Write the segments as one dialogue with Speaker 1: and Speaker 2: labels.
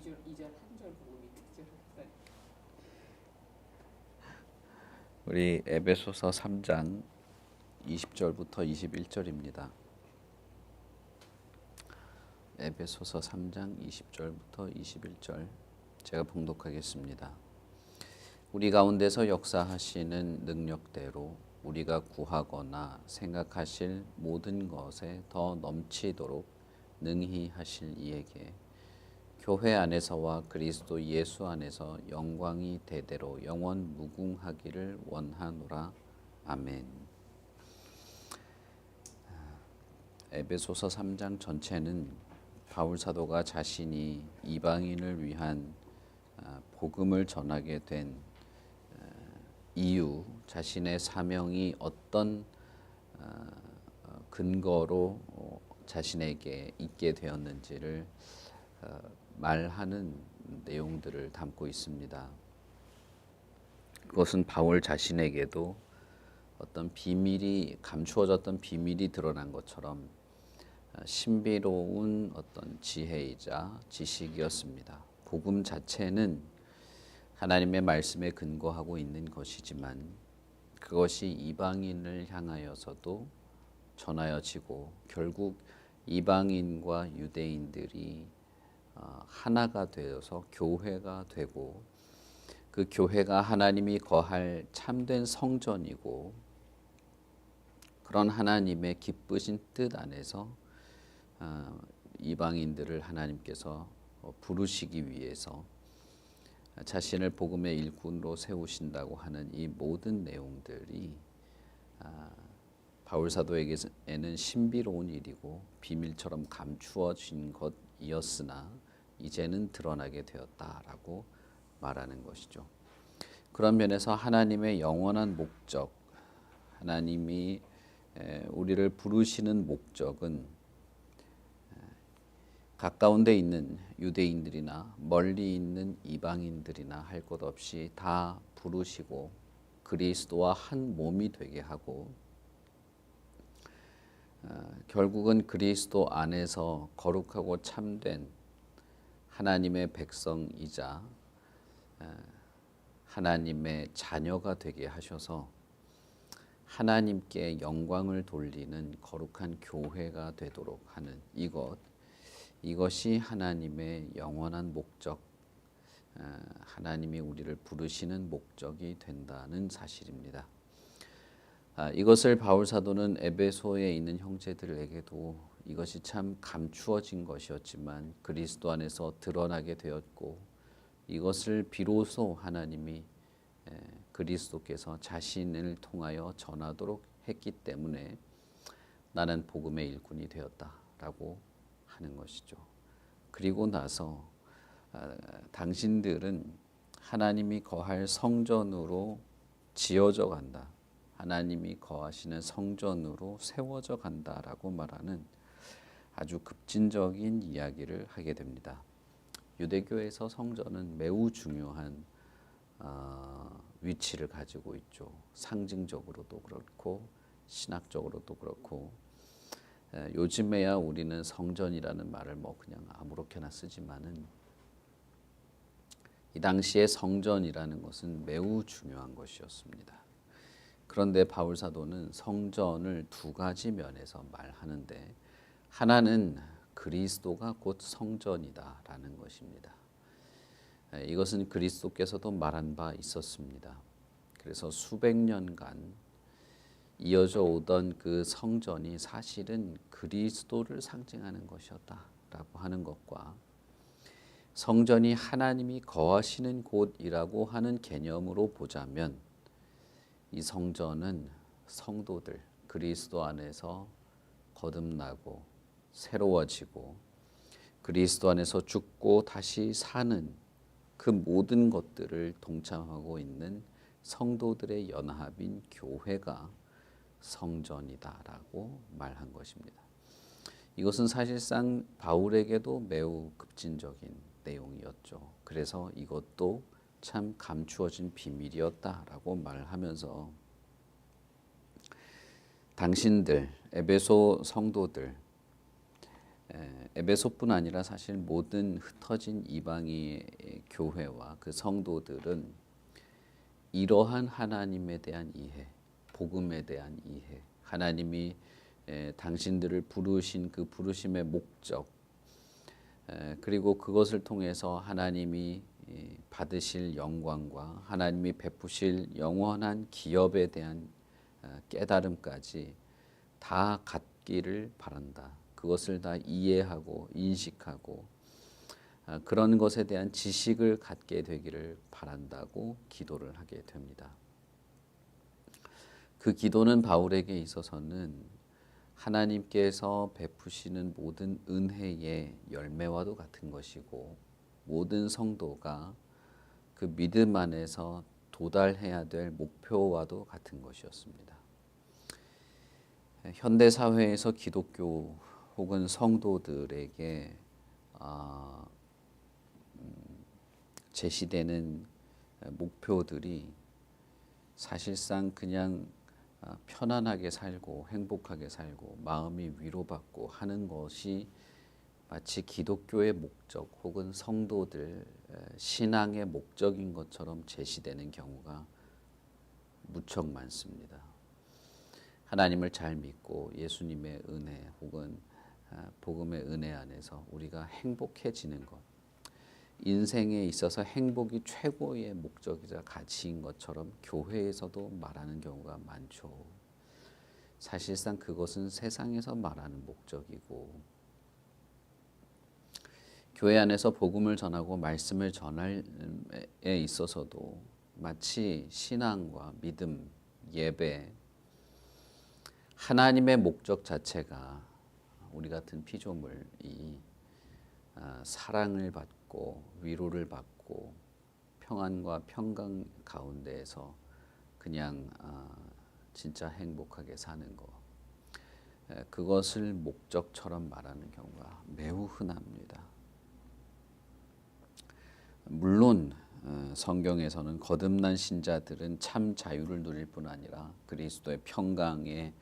Speaker 1: 2절 한 절 보고 밑에 절 했어요.
Speaker 2: 우리 에베소서 3장 20절부터 21절입니다. 에베소서 3장 20절부터 21절 제가 봉독하겠습니다. 우리 가운데서 역사하시는 능력대로 우리가 구하거나 생각하실 모든 것에 더 넘치도록 능히 하실 이에게 교회 안에서와 그리스도 예수 안에서 영광이 대대로 영원 무궁하기를 원하노라. 아멘. 에베소서 3장 전체는 바울 사도가 자신이 이방인을 위한 복음을 전하게 된 이유, 자신의 사명이 어떤 근거로 자신에게 있게 되었는지를 말하는 내용들을 담고 있습니다. 그것은 바울 자신에게도 어떤 비밀이 감추어졌던 비밀이 드러난 것처럼 신비로운 어떤 지혜이자 지식이었습니다. 복음 자체는 하나님의 말씀에 근거하고 있는 것이지만 그것이 이방인을 향하여서도 전하여지고 결국 이방인과 유대인들이 하나가 되어서 교회가 되고 그 교회가 하나님이 거할 참된 성전이고 그런 하나님의 기쁘신 뜻 안에서 이방인들을 하나님께서 부르시기 위해서 자신을 복음의 일꾼으로 세우신다고 하는 이 모든 내용들이 바울 사도에게는 신비로운 일이고 비밀처럼 감추어진 것이었으나 이제는 드러나게 되었다라고 말하는 것이죠. 그런 면에서 하나님의 영원한 목적, 하나님이 우리를 부르시는 목적은 가까운 데 있는 유대인들이나 멀리 있는 이방인들이나 할 것 없이 다 부르시고 그리스도와 한 몸이 되게 하고 결국은 그리스도 안에서 거룩하고 참된 하나님의 백성이자 하나님의 자녀가 되게 하셔서 하나님께 영광을 돌리는 거룩한 교회가 되도록 하는 이것이 하나님의 영원한 목적, 하나님이 우리를 부르시는 목적이 된다는 사실입니다. 이것을 바울 사도는 에베소에 있는 형제들에게도 이것이 참 감추어진 것이었지만 그리스도 안에서 드러나게 되었고 이것을 비로소 하나님이 그리스도께서 자신을 통하여 전하도록 했기 때문에 나는 복음의 일꾼이 되었다라고 하는 것이죠. 그리고 나서 당신들은 하나님이 거할 성전으로 지어져 간다. 하나님이 거하시는 성전으로 세워져 간다라고 말하는 아주 급진적인 이야기를 하게 됩니다. 유대교에서 성전은 매우 중요한 위치를 가지고 있죠. 상징적으로도 그렇고 신학적으로도 그렇고 요즘에야 우리는 성전이라는 말을 그냥 아무렇게나 쓰지만은 이 당시에 성전이라는 것은 매우 중요한 것이었습니다. 그런데 바울 사도는 성전을 두 가지 면에서 말하는데 하나는 그리스도가 곧 성전이다라는 것입니다. 이것은 그리스도께서도 말한 바 있었습니다. 그래서 수백 년간 이어져 오던 그 성전이 사실은 그리스도를 상징하는 것이었다라고 하는 것과 성전이 하나님이 거하시는 곳이라고 하는 개념으로 보자면 이 성전은 성도들 그리스도 안에서 거듭나고 새로워지고 그리스도 안에서 죽고 다시 사는 그 모든 것들을 동참하고 있는 성도들의 연합인 교회가 성전이다라고 말한 것입니다. 이것은 사실상 바울에게도 매우 급진적인 내용이었죠. 그래서 이것도 참 감추어진 비밀이었다라고 말하면서 당신들 에베소 성도들 에베소뿐 아니라 사실 모든 흩어진 이방의 교회와 그 성도들은 이러한 하나님에 대한 이해, 복음에 대한 이해, 하나님이 당신들을 부르신 그 부르심의 목적, 그리고 그것을 통해서 하나님이 받으실 영광과 하나님이 베푸실 영원한 기업에 대한 깨달음까지 다 갖기를 바란다. 그것을 다 이해하고 인식하고 그런 것에 대한 지식을 갖게 되기를 바란다고 기도를 하게 됩니다. 그 기도는 바울에게 있어서는 하나님께서 베푸시는 모든 은혜의 열매와도 같은 것이고 모든 성도가 그 믿음 안에서 도달해야 될 목표와도 같은 것이었습니다. 현대 사회에서 기독교 혹은 성도들에게 제시되는 목표들이 사실상 그냥 편안하게 살고 행복하게 살고 마음이 위로받고 하는 것이 마치 기독교의 목적 혹은 성도들 신앙의 목적인 것처럼 제시되는 경우가 무척 많습니다. 하나님을 잘 믿고 예수님의 은혜 혹은 복음의 은혜 안에서 우리가 행복해지는 것, 인생에 있어서 행복이 최고의 목적이자 가치인 것처럼 교회에서도 말하는 경우가 많죠. 사실상 그것은 세상에서 말하는 목적이고 교회 안에서 복음을 전하고 말씀을 전할에 있어서도 마치 신앙과 믿음, 예배, 하나님의 목적 자체가 우리 같은 피조물이 사랑을 받고 위로를 받고 평안과 평강 가운데에서 그냥 진짜 행복하게 사는 것, 그것을 목적처럼 말하는 경우가 매우 흔합니다. 물론 성경에서는 거듭난 신자들은 참 자유를 누릴 뿐 아니라 그리스도의 평강의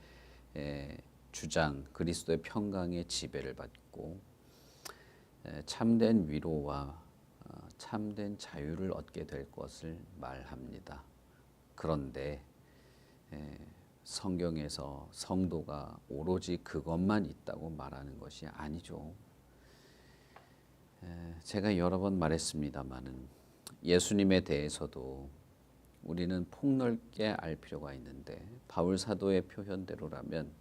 Speaker 2: 주장, 그리스도의 평강의 지배를 받고 참된 위로와 참된 자유를 얻게 될 것을 말합니다. 그런데 성경에서 성도가 오로지 그것만 있다고 말하는 것이 아니죠. 제가 여러 번 말했습니다마는 예수님에 대해서도 우리는 폭넓게 알 필요가 있는데 바울 사도의 표현대로라면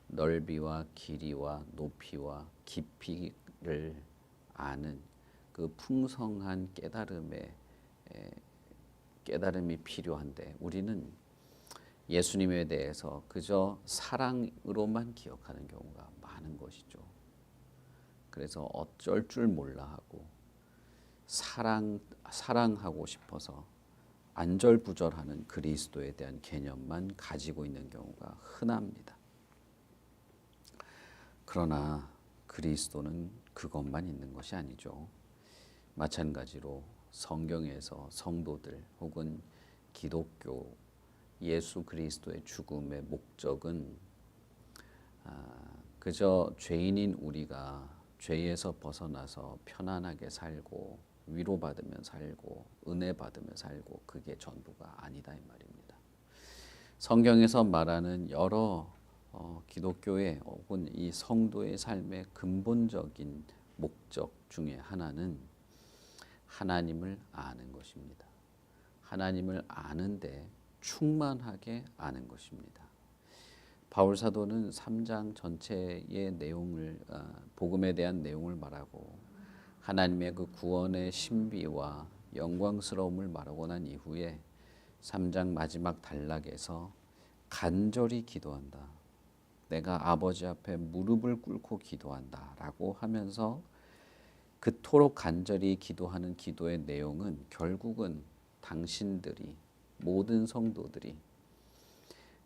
Speaker 2: 넓이와 길이와 높이와 깊이를 아는 그 풍성한 깨달음이 필요한데 우리는 예수님에 대해서 그저 사랑으로만 기억하는 경우가 많은 것이죠. 그래서 어쩔 줄 몰라 하고 사랑하고 싶어서 안절부절하는 그리스도에 대한 개념만 가지고 있는 경우가 흔합니다. 그러나 그리스도는 그것만 있는 것이 아니죠. 마찬가지로 성경에서 성도들 혹은 기독교 예수 그리스도의 죽음의 목적은 그저 죄인인 우리가 죄에서 벗어나서 편안하게 살고 위로받으며 살고 은혜 받으며 살고 그게 전부가 아니다 이 말입니다. 성경에서 말하는 여러 기독교의 혹은 이 성도의 삶의 근본적인 목적 중에 하나는 하나님을 아는 것입니다. 하나님을 아는데 충만하게 아는 것입니다. 바울 사도는 3장 전체의 내용을 복음에 대한 내용을 말하고 하나님의 그 구원의 신비와 영광스러움을 말하고 난 이후에 3장 마지막 단락에서 간절히 기도한다. 내가 아버지 앞에 무릎을 꿇고 기도한다 라고 하면서 그토록 간절히 기도하는 기도의 내용은 결국은 당신들이 모든 성도들이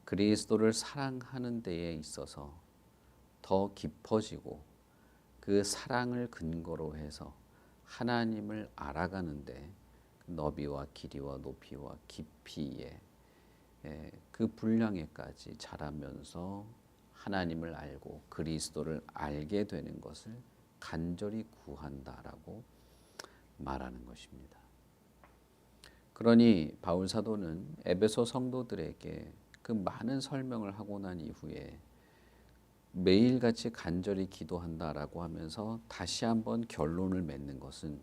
Speaker 2: 그리스도를 사랑하는 데에 있어서 더 깊어지고 그 사랑을 근거로 해서 하나님을 알아가는데 너비와 길이와 높이와 깊이의 그 분량에까지 자라면서 하나님을 알고 그리스도를 알게 되는 것을 간절히 구한다라고 말하는 것입니다. 그러니 바울 사도는 에베소 성도들에게 그 많은 설명을 하고 난 이후에 매일같이 간절히 기도한다라고 하면서 다시 한번 결론을 맺는 것은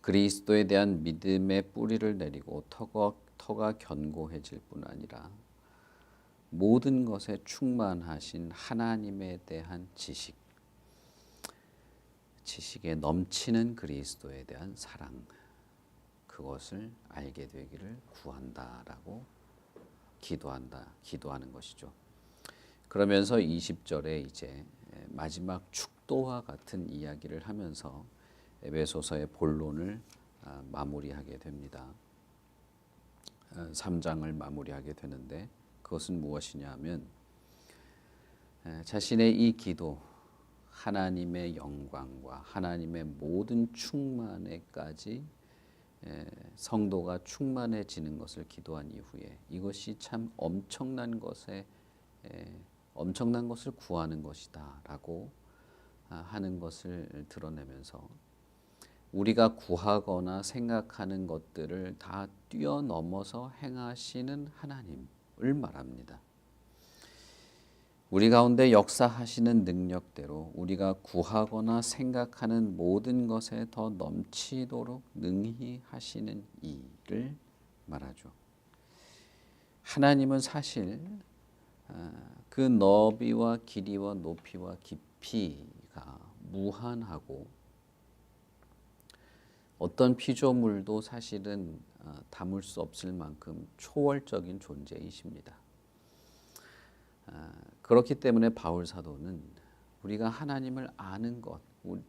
Speaker 2: 그리스도에 대한 믿음의 뿌리를 내리고 터가 견고해질 뿐 아니라 모든 것에 충만하신 하나님에 대한 지식에 넘치는 그리스도에 대한 사랑, 그것을 알게 되기를 구한다라고 기도하는 것이죠. 그러면서 20절에 이제 마지막 축도와 같은 이야기를 하면서 에베소서의 본론을 마무리하게 됩니다. 3장을 마무리하게 되는데 그것은 무엇이냐 하면 자신의 이 기도, 하나님의 영광과 하나님의 모든 충만에까지 성도가 충만해지는 것을 기도한 이후에 이것이 참 엄청난 것을 구하는 것이다라고 하는 것을 드러내면서 우리가 구하거나 생각하는 것들을 다 뛰어넘어서 행하시는 하나님을 말합니다. 우리 가운데 역사하시는 능력대로 우리가 구하거나 생각하는 모든 것에 더 넘치도록 능히 하시는 이를 말하죠. 하나님은 사실 그 너비와 길이와 높이와 깊이가 무한하고 어떤 피조물도 사실은 담을 수 없을 만큼 초월적인 존재이십니다. 그렇기 때문에 바울 사도는 우리가 하나님을 아는 것,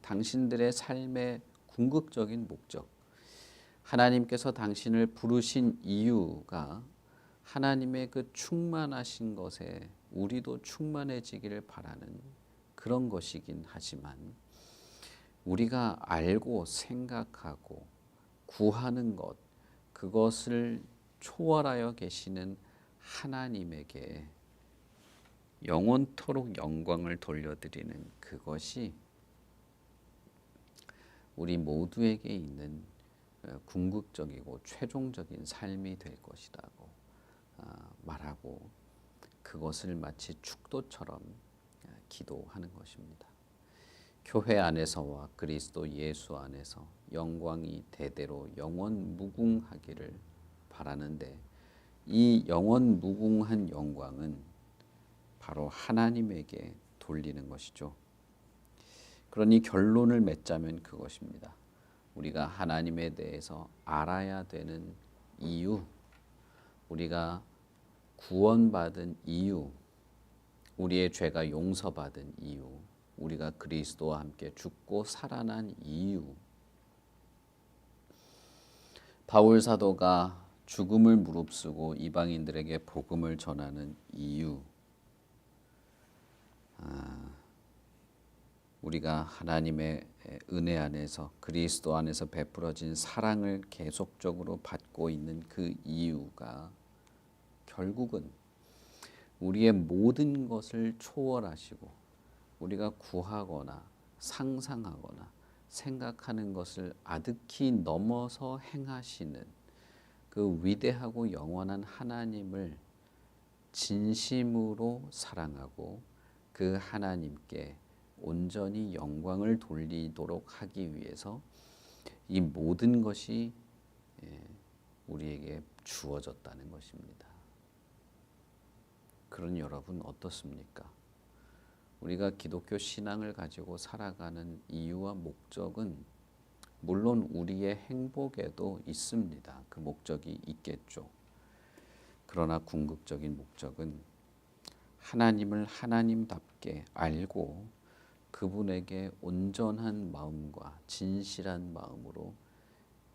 Speaker 2: 당신들의 삶의 궁극적인 목적, 하나님께서 당신을 부르신 이유가 하나님의 그 충만하신 것에 우리도 충만해지기를 바라는 그런 것이긴 하지만 우리가 알고 생각하고 구하는 것, 그것을 초월하여 계시는 하나님에게 영원토록 영광을 돌려드리는 그것이 우리 모두에게 있는 궁극적이고 최종적인 삶이 될 것이라고 말하고 그것을 마치 축도처럼 기도하는 것입니다. 교회 안에서와 그리스도 예수 안에서 영광이 대대로 영원 무궁하기를 바라는데 이 영원 무궁한 영광은 바로 하나님에게 돌리는 것이죠. 그러니 결론을 맺자면 그것입니다. 우리가 하나님에 대해서 알아야 되는 이유, 우리가 구원받은 이유, 우리의 죄가 용서받은 이유, 우리가 그리스도와 함께 죽고 살아난 이유, 바울 사도가 죽음을 무릅쓰고 이방인들에게 복음을 전하는 이유, 우리가 하나님의 은혜 안에서 그리스도 안에서 베풀어진 사랑을 계속적으로 받고 있는 그 이유가 결국은 우리의 모든 것을 초월하시고 우리가 구하거나 상상하거나 생각하는 것을 아득히 넘어서 행하시는 그 위대하고 영원한 하나님을 진심으로 사랑하고 그 하나님께 온전히 영광을 돌리도록 하기 위해서 이 모든 것이 우리에게 주어졌다는 것입니다. 그런 여러분 어떻습니까? 우리가 기독교 신앙을 가지고 살아가는 이유와 목적은 물론 우리의 행복에도 있습니다. 그 목적이 있겠죠. 그러나 궁극적인 목적은 하나님을 하나님답게 알고 그분에게 온전한 마음과 진실한 마음으로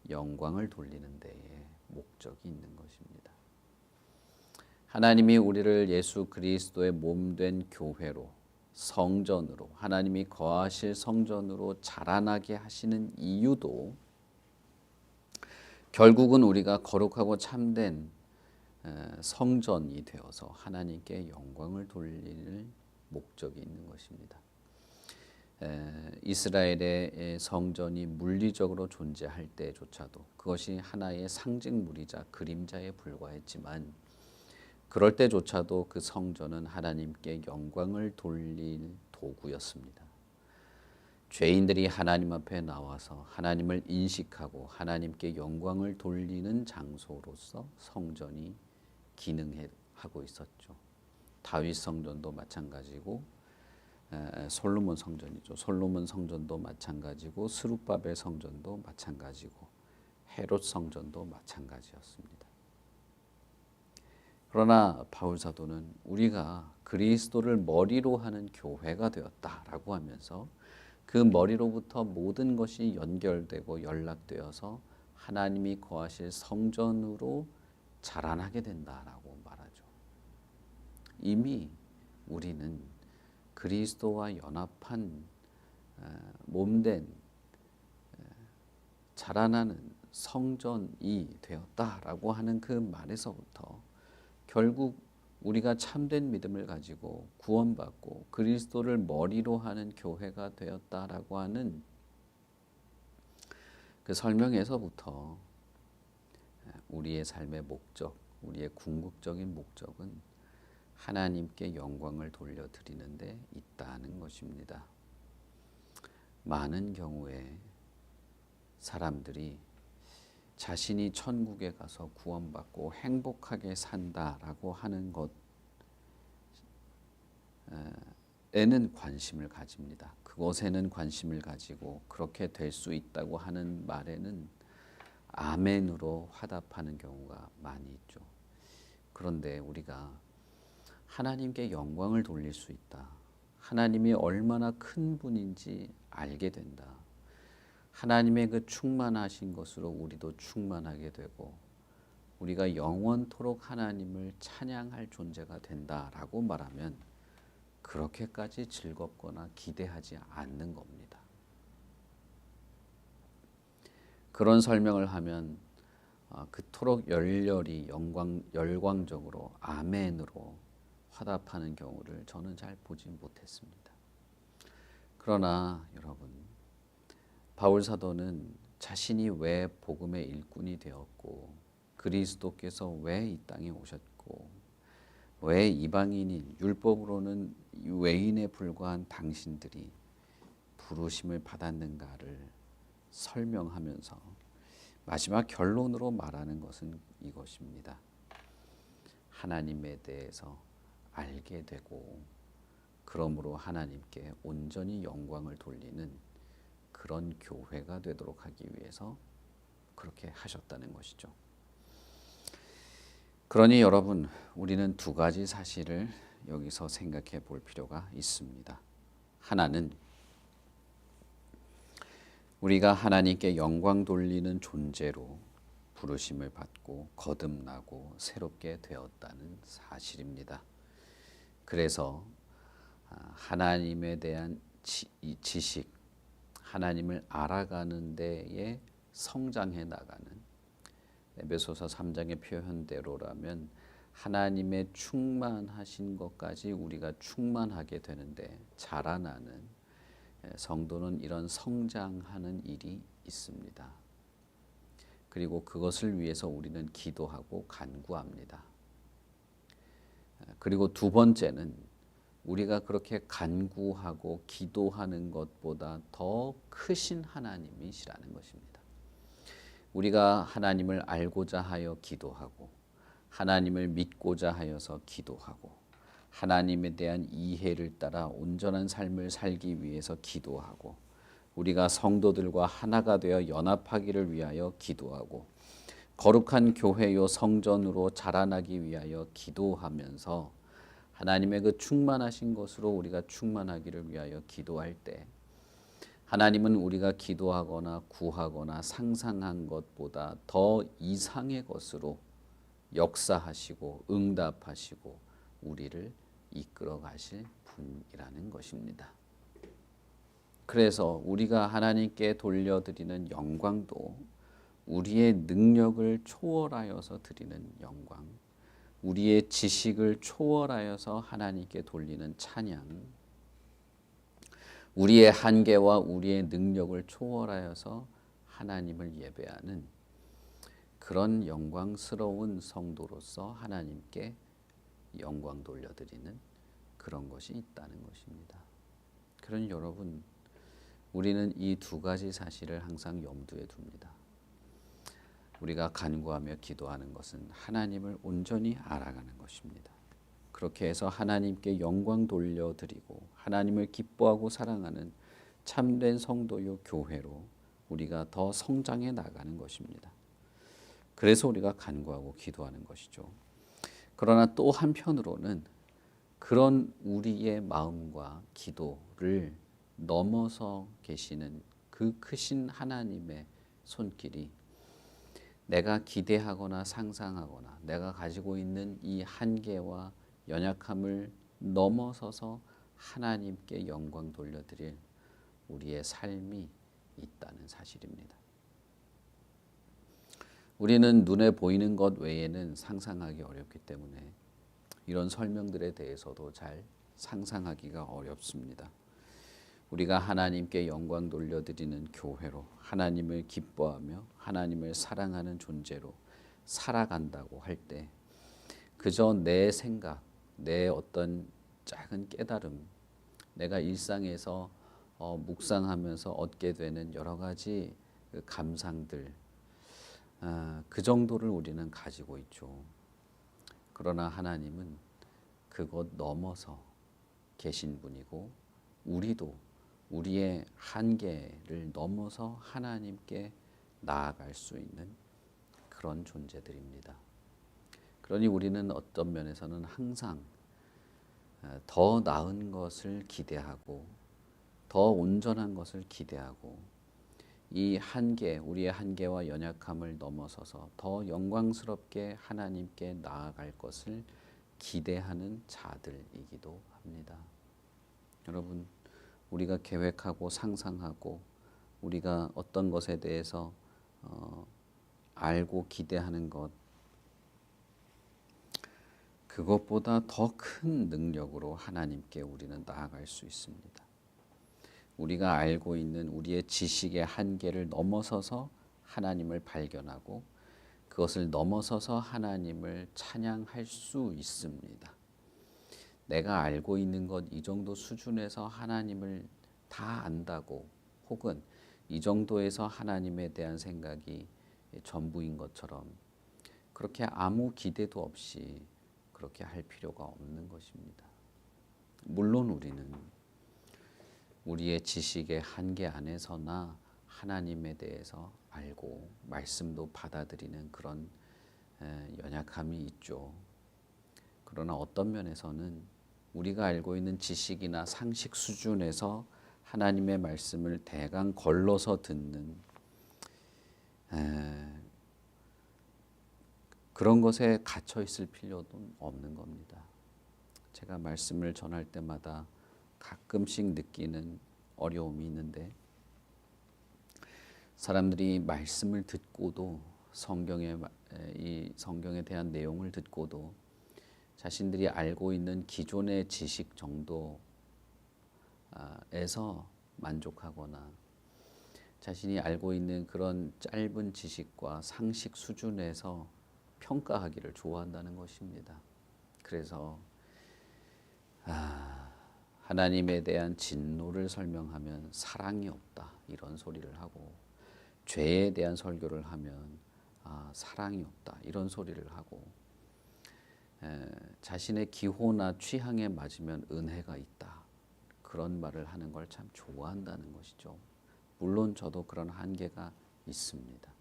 Speaker 2: 영광을 돌리는 데에 목적이 있는 것입니다. 하나님이 우리를 예수 그리스도의 몸된 교회로, 성전으로, 하나님이 거하실 성전으로 자라나게 하시는 이유도 결국은 우리가 거룩하고 참된 성전이 되어서 하나님께 영광을 돌릴 목적이 있는 것입니다. 이스라엘의 성전이 물리적으로 존재할 때조차도 그것이 하나의 상징물이자 그림자에 불과했지만 그럴 때조차도 그 성전은 하나님께 영광을 돌릴 도구였습니다. 죄인들이 하나님 앞에 나와서 하나님을 인식하고 하나님께 영광을 돌리는 장소로서 성전이 기능하고 있었죠. 다윗 성전도 마찬가지고 솔로몬 성전이죠. 솔로몬 성전도 마찬가지고 스룹바벨 성전도 마찬가지고 헤롯 성전도 마찬가지였습니다. 그러나 바울 사도는 우리가 그리스도를 머리로 하는 교회가 되었다라고 하면서 그 머리로부터 모든 것이 연결되고 연락되어서 하나님이 거하실 성전으로 자라나게 된다라고 말하죠. 이미 우리는 그리스도와 연합한 몸된 자라나는 성전이 되었다라고 하는 그 말에서부터 결국 우리가 참된 믿음을 가지고 구원받고 그리스도를 머리로 하는 교회가 되었다라고 하는 그 설명에서부터 우리의 삶의 목적, 우리의 궁극적인 목적은 하나님께 영광을 돌려드리는 데 있다는 것입니다. 많은 경우에 사람들이 자신이 천국에 가서 구원받고 행복하게 산다라고 하는 것에는 관심을 가집니다. 그것에는 관심을 가지고 그렇게 될 수 있다고 하는 말에는 아멘으로 화답하는 경우가 많이 있죠. 그런데 우리가 하나님께 영광을 돌릴 수 있다. 하나님이 얼마나 큰 분인지 알게 된다. 하나님의 그 충만하신 것으로 우리도 충만하게 되고 우리가 영원토록 하나님을 찬양할 존재가 된다라고 말하면 그렇게까지 즐겁거나 기대하지 않는 겁니다. 그런 설명을 하면 그토록 열렬히 열광적으로 아멘으로 화답하는 경우를 저는 잘 보지 못했습니다. 그러나 여러분, 바울 사도는 자신이 왜 복음의 일꾼이 되었고 그리스도께서 왜 이 땅에 오셨고 왜 이방인인 율법으로는 외인에 불과한 당신들이 부르심을 받았는가를 설명하면서 마지막 결론으로 말하는 것은 이것입니다. 하나님에 대해서 알게 되고 그러므로 하나님께 온전히 영광을 돌리는 그런 교회가 되도록 하기 위해서 그렇게 하셨다는 것이죠. 그러니 여러분, 우리는 두 가지 사실을 여기서 생각해 볼 필요가 있습니다. 하나는 우리가 하나님께 영광 돌리는 존재로 부르심을 받고 거듭나고 새롭게 되었다는 사실입니다. 그래서 하나님에 대한 지식, 하나님을 알아가는 데에 성장해 나가는 에베소서 3장의 표현대로라면 하나님의 충만하신 것까지 우리가 충만하게 되는데 자라나는 성도는 이런 성장하는 일이 있습니다. 그리고 그것을 위해서 우리는 기도하고 간구합니다. 그리고 두 번째는 우리가 그렇게 간구하고 기도하는 것보다 더 크신 하나님이시라는 것입니다. 우리가 하나님을 알고자 하여 기도하고 하나님을 믿고자 하여서 기도하고 하나님에 대한 이해를 따라 온전한 삶을 살기 위해서 기도하고 우리가 성도들과 하나가 되어 연합하기를 위하여 기도하고 거룩한 교회요 성전으로 자라나기 위하여 기도하면서 하나님의 그 충만하신 것으로 우리가 충만하기를 위하여 기도할 때 하나님은 우리가 기도하거나 구하거나 상상한 것보다 더 이상의 것으로 역사하시고 응답하시고 우리를 이끌어 가실 분이라는 것입니다. 그래서 우리가 하나님께 돌려드리는 영광도 우리의 능력을 초월하여서 드리는 영광, 우리의 지식을 초월하여서 하나님께 돌리는 찬양, 우리의 한계와 우리의 능력을 초월하여서 하나님을 예배하는 그런 영광스러운 성도로서 하나님께 영광 돌려드리는 그런 것이 있다는 것입니다. 그러니 여러분, 우리는 이 두 가지 사실을 항상 염두에 둡니다. 우리가 간구하며 기도하는 것은 하나님을 온전히 알아가는 것입니다. 그렇게 해서 하나님께 영광 돌려드리고 하나님을 기뻐하고 사랑하는 참된 성도요 교회로 우리가 더 성장해 나가는 것입니다. 그래서 우리가 간구하고 기도하는 것이죠. 그러나 또 한편으로는 그런 우리의 마음과 기도를 넘어서 계시는 그 크신 하나님의 손길이 내가 기대하거나 상상하거나 내가 가지고 있는 이 한계와 연약함을 넘어서서 하나님께 영광 돌려드릴 우리의 삶이 있다는 사실입니다. 우리는 눈에 보이는 것 외에는 상상하기 어렵기 때문에 이런 설명들에 대해서도 잘 상상하기가 어렵습니다. 우리가 하나님께 영광 돌려드리는 교회로 하나님을 기뻐하며 하나님을 사랑하는 존재로 살아간다고 할 때 그저 내 생각, 내 어떤 작은 깨달음, 내가 일상에서 묵상하면서 얻게 되는 여러 가지 그 감상들, 그 정도를 우리는 가지고 있죠. 그러나 하나님은 그것 넘어서 계신 분이고 우리도 우리의 한계를 넘어서 하나님께 나아갈 수 있는 그런 존재들입니다. 그러니 우리는 어떤 면에서는 항상 더 나은 것을 기대하고 더 온전한 것을 기대하고 이 한계, 우리의 한계와 연약함을 넘어서서 더 영광스럽게 하나님께 나아갈 것을 기대하는 자들이기도 합니다. 여러분, 우리가 계획하고 상상하고 우리가 어떤 것에 대해서 알고 기대하는 것, 그것보다 더 큰 능력으로 하나님께 우리는 나아갈 수 있습니다. 우리가 알고 있는 우리의 지식의 한계를 넘어서서 하나님을 발견하고 그것을 넘어서서 하나님을 찬양할 수 있습니다. 내가 알고 있는 것 이 정도 수준에서 하나님을 다 안다고 혹은 이 정도에서 하나님에 대한 생각이 전부인 것처럼 그렇게 아무 기대도 없이 그렇게 할 필요가 없는 것입니다. 물론 우리는 우리의 지식의 한계 안에서나 하나님에 대해서 알고 말씀도 받아들이는 그런 연약함이 있죠. 그러나 어떤 면에서는 우리가 알고 있는 지식이나 상식 수준에서 하나님의 말씀을 대강 걸러서 듣는 그런 것에 갇혀 있을 필요도 없는 겁니다. 제가 말씀을 전할 때마다 가끔씩 느끼는 어려움이 있는데 사람들이 말씀을 듣고도 이 성경에 대한 내용을 듣고도 자신들이 알고 있는 기존의 지식 정도에서 만족하거나 자신이 알고 있는 그런 짧은 지식과 상식 수준에서 평가하기를 좋아한다는 것입니다. 그래서 하나님에 대한 진노를 설명하면 사랑이 없다 이런 소리를 하고 죄에 대한 설교를 하면 사랑이 없다 이런 소리를 하고 자신의 기호나 취향에 맞으면 은혜가 있다 그런 말을 하는 걸 참 좋아한다는 것이죠. 물론 저도 그런 한계가 있습니다.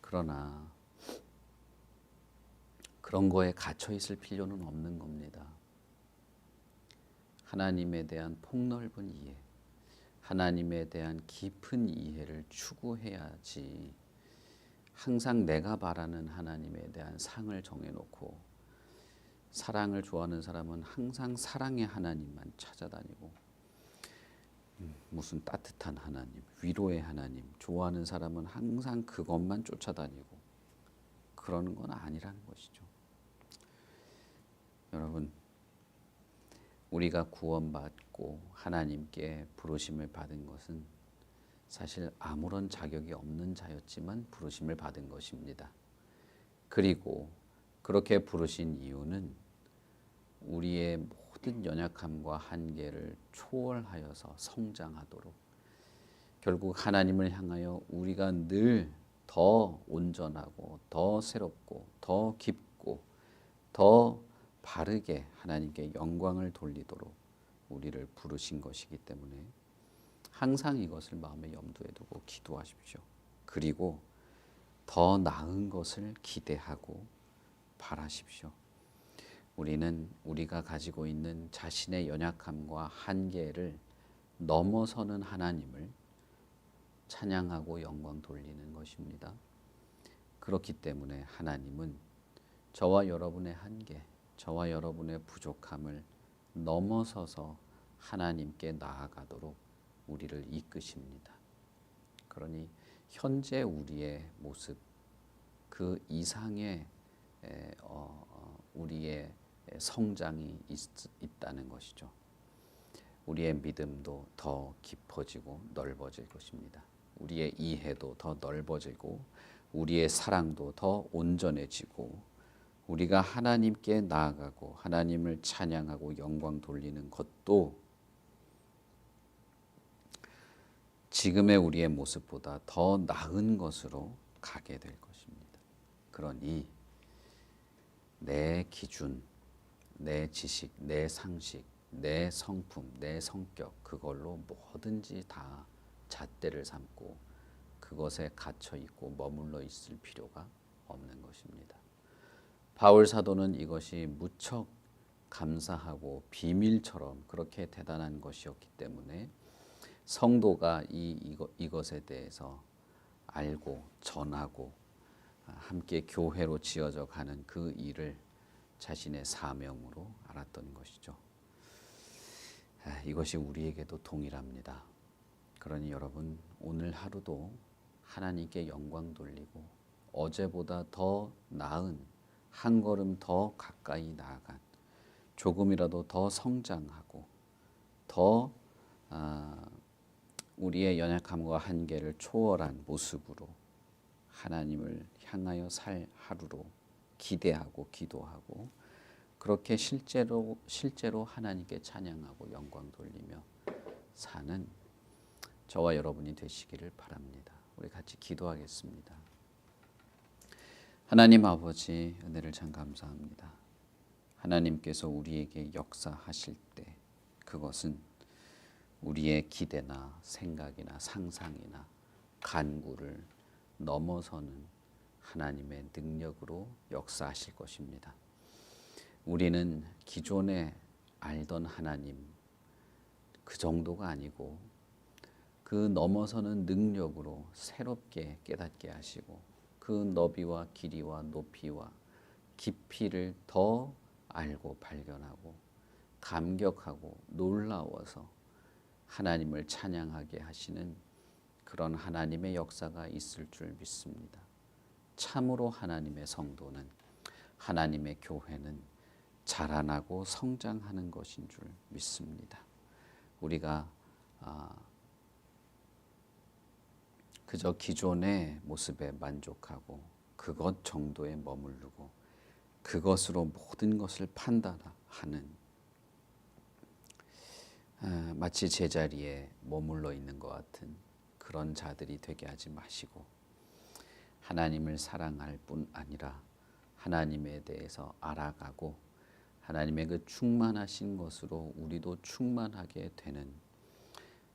Speaker 2: 그러나 그런 거에 갇혀 있을 필요는 없는 겁니다. 하나님에 대한 폭넓은 이해, 하나님에 대한 깊은 이해를 추구해야지 항상 내가 바라는 하나님에 대한 상을 정해놓고 사랑을 좋아하는 사람은 항상 사랑의 하나님만 찾아다니고 무슨 따뜻한 하나님, 위로의 하나님 좋아하는 사람은 항상 그것만 쫓아다니고 그러는 건 아니라는 것이죠. 여러분, 우리가 구원받고 하나님께 부르심을 받은 것은 사실 아무런 자격이 없는 자였지만 부르심을 받은 것입니다. 그리고 그렇게 부르신 이유는 우리의 모든 연약함과 한계를 초월하여서 성장하도록, 결국 하나님을 향하여 우리가 늘 더 온전하고 더 새롭고 더 깊고 더 바르게 하나님께 영광을 돌리도록 우리를 부르신 것이기 때문에 항상 이것을 마음에 염두에 두고 기도하십시오. 그리고 더 나은 것을 기대하고 바라십시오. 우리는 우리가 가지고 있는 자신의 연약함과 한계를 넘어서는 하나님을 찬양하고 영광 돌리는 것입니다. 그렇기 때문에 하나님은 저와 여러분의 한계, 저와 여러분의 부족함을 넘어서서 하나님께 나아가도록 우리를 이끄십니다. 그러니 현재 우리의 모습, 그 이상의 우리의 성장이 있다는 것이죠. 우리의 믿음도 더 깊어지고 넓어질 것입니다. 우리의 이해도 더 넓어지고 우리의 사랑도 더 온전해지고 우리가 하나님께 나아가고 하나님을 찬양하고 영광 돌리는 것도 지금의 우리의 모습보다 더 나은 것으로 가게 될 것입니다. 그러니 내 기준, 내 지식, 내 상식, 내 성품, 내 성격, 그걸로 뭐든지 다 잣대를 삼고 그것에 갇혀 있고 머물러 있을 필요가 없는 것입니다. 바울 사도는 이것이 무척 감사하고 비밀처럼 그렇게 대단한 것이었기 때문에 성도가 이것에 대해서 알고 전하고 함께 교회로 지어져 가는 그 일을 자신의 사명으로 알았던 것이죠. 이것이 우리에게도 동일합니다. 그러니 여러분, 오늘 하루도 하나님께 영광 돌리고 어제보다 더 나은 한 걸음 더 가까이 나아간, 조금이라도 더 성장하고 더 우리의 연약함과 한계를 초월한 모습으로 하나님을 향하여 살 하루로 기대하고 기도하고 그렇게 실제로 하나님께 찬양하고 영광 돌리며 사는 저와 여러분이 되시기를 바랍니다. 우리 같이 기도하겠습니다. 하나님 아버지, 은혜를 참 감사합니다. 하나님께서 우리에게 역사하실 때 그것은 우리의 기대나 생각이나 상상이나 간구를 넘어서는 하나님의 능력으로 역사하실 것입니다. 우리는 기존에 알던 하나님 그 정도가 아니고 그 넘어서는 능력으로 새롭게 깨닫게 하시고 그 너비와 길이와 높이와 깊이를 더 알고 발견하고 감격하고 놀라워서 하나님을 찬양하게 하시는 그런 하나님의 역사가 있을 줄 믿습니다. 참으로 하나님의 성도는, 하나님의 교회는 자라나고 성장하는 것인 줄 믿습니다. 우리가 그저 기존의 모습에 만족하고 그것 정도에 머무르고 그것으로 모든 것을 판단하는 마치 제자리에 머물러 있는 것 같은 그런 자들이 되게 하지 마시고 하나님을 사랑할 뿐 아니라 하나님에 대해서 알아가고 하나님의 그 충만하신 것으로 우리도 충만하게 되는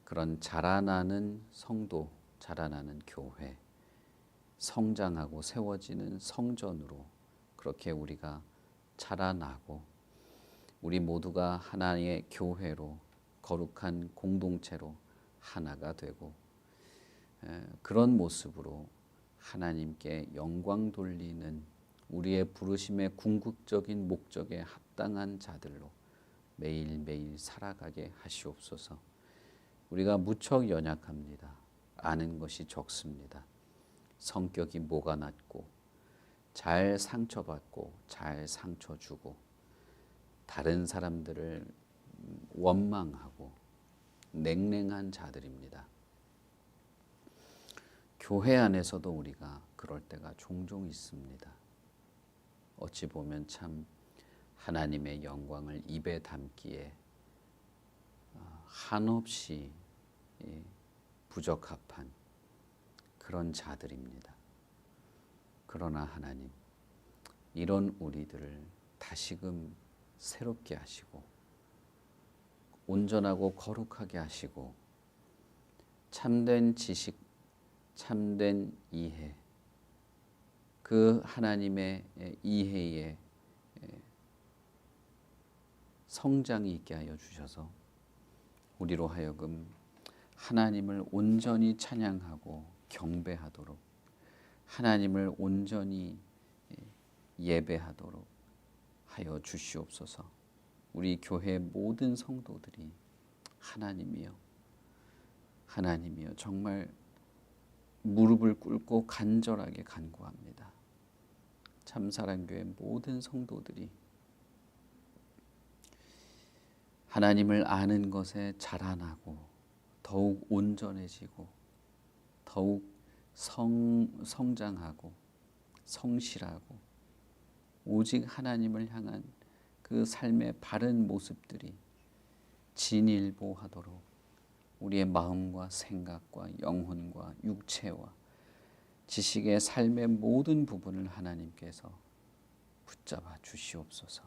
Speaker 2: 그런 자라나는 성도, 자라나는 교회, 성장하고 세워지는 성전으로 그렇게 우리가 자라나고 우리 모두가 하나님의 교회로 거룩한 공동체로 하나가 되고 그런 모습으로 하나님께 영광 돌리는 우리의 부르심의 궁극적인 목적에 합당한 자들로 매일매일 살아가게 하시옵소서. 우리가 무척 연약합니다. 아는 것이 적습니다. 성격이 모가 낮고 잘 상처받고 잘 상처 주고 다른 사람들을 원망하고 냉랭한 자들입니다. 교회 안에서도 우리가 그럴 때가 종종 있습니다. 어찌 보면 참 하나님의 영광을 입에 담기에 한없이 부적합한 그런 자들입니다. 그러나 하나님, 이런 우리들을 다시금 새롭게 하시고 온전하고 거룩하게 하시고 참된 지식, 참된 이해, 그 하나님의 이해에 성장이 있게 하여 주셔서 우리로 하여금 하나님을 온전히 찬양하고 경배하도록, 하나님을 온전히 예배하도록 하여 주시옵소서. 우리 교회 모든 성도들이 하나님이여 정말 무릎을 꿇고 간절하게 간구합니다. 참사랑교회 모든 성도들이 하나님을 아는 것에 자라나고 더욱 온전해지고 더욱 성장하고 성실하고 오직 하나님을 향한 그 삶의 바른 모습들이 진일보하도록 우리의 마음과 생각과 영혼과 육체와 지식의 삶의 모든 부분을 하나님께서 붙잡아 주시옵소서.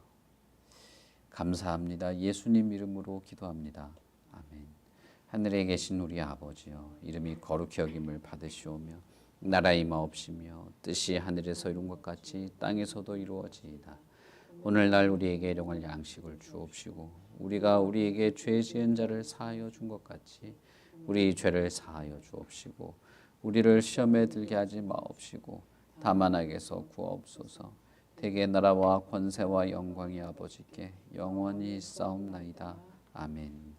Speaker 2: 감사합니다. 예수님 이름으로 기도합니다. 아멘. 하늘에 계신 우리 아버지여, 이름이 거룩히 여김을 받으시오며 나라의 임하옵시며 뜻이 하늘에서 이룬 것 같이 땅에서도 이루어지이다. 오늘날 우리에게 일용할 양식을 주옵시고 우리가 우리에게 죄 지은 자를 사하여 준 것 같이 우리 죄를 사하여 주옵시고 우리를 시험에 들게 하지 마옵시고 다만 악에서 구하옵소서. 대개 나라와 권세와 영광이 아버지께 영원히 있사옵나이다. 아멘.